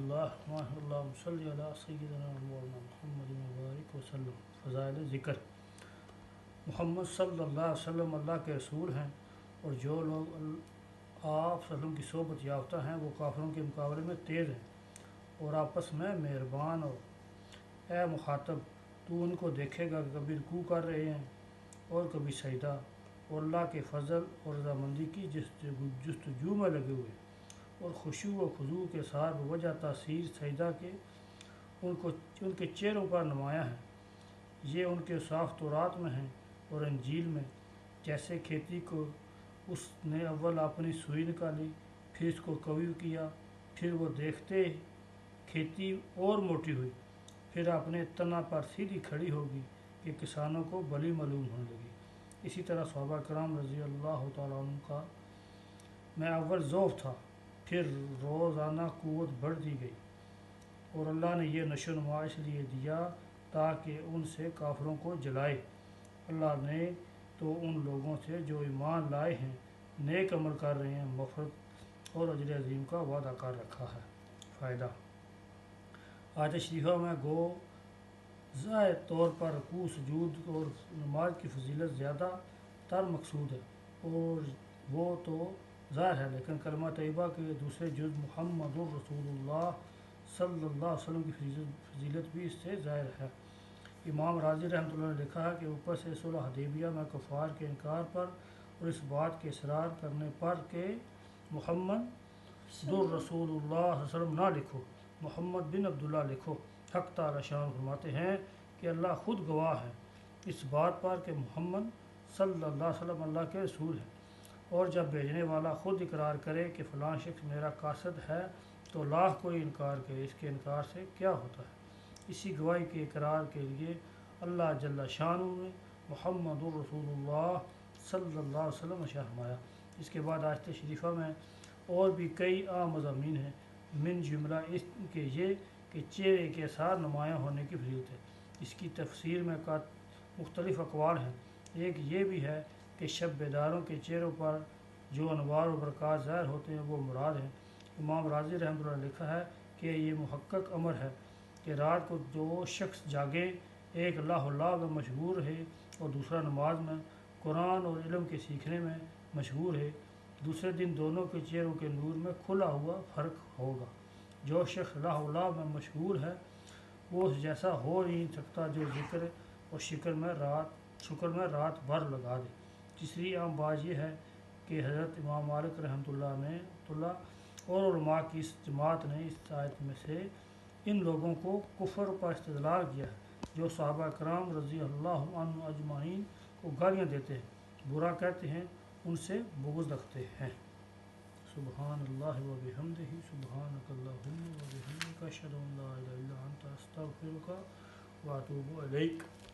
اللہ صلی علی سیدنا مولانا محمد مبارک وسلم۔ فضائل ذکر۔ محمد صلی اللہ علیہ وسلم اللہ کے رسول ہیں، اور جو لوگ آپ صلی اللہ علیہ وسلم کی صحبت یافتہ ہیں وہ کافروں کے مقابلے میں تیز ہیں اور آپس میں مہربان۔ اور اے مخاطب، تو ان کو دیکھے گا کہ کبھی رکوع کر رہے ہیں اور کبھی سجدہ، اور اللہ کے فضل اور رضامندی کی جستجو میں لگے ہوئے، اور خشوع و خضوع کے ساتھ بوجہ تاثیر سجدہ کے ان کے چہروں پر نمایاں ہے۔ یہ ان کے صاف تورات میں ہیں اور انجیل میں۔ جیسے کھیتی کو اس نے اول اپنی سوئی نکالی، پھر اس کو کوی کیا، پھر وہ دیکھتے کھیتی اور موٹی ہوئی، پھر اپنے تنا پر سیدھی کھڑی ہوگی کہ کسانوں کو بلی معلوم ہونے لگی۔ اسی طرح صحابہ کرام رضی اللہ تعالیٰ عنہ کا میں اول ضعف تھا، پھر روزانہ قوت بڑھ دی گئی، اور اللہ نے یہ نشو و نما اس لیے دیا تاکہ ان سے کافروں کو جلائے۔ اللہ نے تو ان لوگوں سے جو ایمان لائے ہیں، نیک عمل کر رہے ہیں، مغفرت اور اجر عظیم کا وعدہ کر رکھا ہے۔ فائدہ۔ آیت شریفہ میں گو ظاہر طور پر رکوع، سجود اور نماز کی فضیلت زیادہ تر مقصود ہے، اور وہ تو ظاہر ہے، لیکن کلمہ طیبہ کے دوسرے جز محمد الرسول اللہ صلی اللہ علیہ وسلم کی فضیلت بھی اس سے ظاہر ہے۔ امام راضی رحمۃ اللہ نے لکھا ہے کہ اوپر سے صلح حدیبیہ میں کفار کے انکار پر اور اس بات کے اصرار کرنے پر کہ محمد الرسول اللہ صلی اللہ علیہ وسلم نہ لکھو، محمد بن عبداللہ لکھو، حق تعالی شان فرماتے ہیں کہ اللہ خود گواہ ہے اس بات پر کہ محمد صلی اللہ علیہ وسلم اللہ کے رسول ہیں، اور جب بھیجنے والا خود اقرار کرے کہ فلاں شخص میرا قاصد ہے تو لاکھ کوئی انکار کرے، اس کے انکار سے کیا ہوتا ہے؟ اسی گواہی کے اقرار کے لیے اللہ جل شانہ نے محمد الرسول اللہ صلی اللہ علیہ وسلم اشار فرمایا۔ اس کے بعد آیت شریفہ میں اور بھی کئی عام مضامین ہیں، من جملہ اس کے یہ کہ چہرے کے ساتھ نمایاں ہونے کی فضیلت ہے۔ اس کی تفسیر میں مختلف اقوال ہیں۔ ایک یہ بھی ہے کہ شب بیداروں کے چہروں پر جو انوار و برکات ظاہر ہوتے ہیں وہ مراد ہیں۔ امام راضی رحمۃ اللہ نے لکھا ہے کہ یہ محقق امر ہے کہ رات کو جو شخص جاگے، ایک اللہ میں مشغول رہے اور دوسرا نماز میں، قرآن اور علم کے سیکھنے میں مشغول ہے، دوسرے دن دونوں کے چہروں کے نور میں کھلا ہوا فرق ہوگا۔ جو شخص اللہ میں مشغول ہے وہ اس جیسا ہو نہیں سکتا جو ذکر اور شکر میں رات بھر لگا دے۔ تیسری عام بات یہ ہے کہ حضرت امام مالک رحمۃ اللہ اور علماء کی اس جماعت نے اس آیت میں سے ان لوگوں کو کفر پر استدلال کیا ہے جو صحابہ کرام رضی اللہ عنہ اجمعین کو گالیاں دیتے ہیں، برا کہتے ہیں، ان سے بغض رکھتے ہیں۔ سبحان اللہ و بحمدہ، سبحانک اللہم و بحمدک، اشہد ان لا الہ الا انت، استغفرک و اتوب الیک۔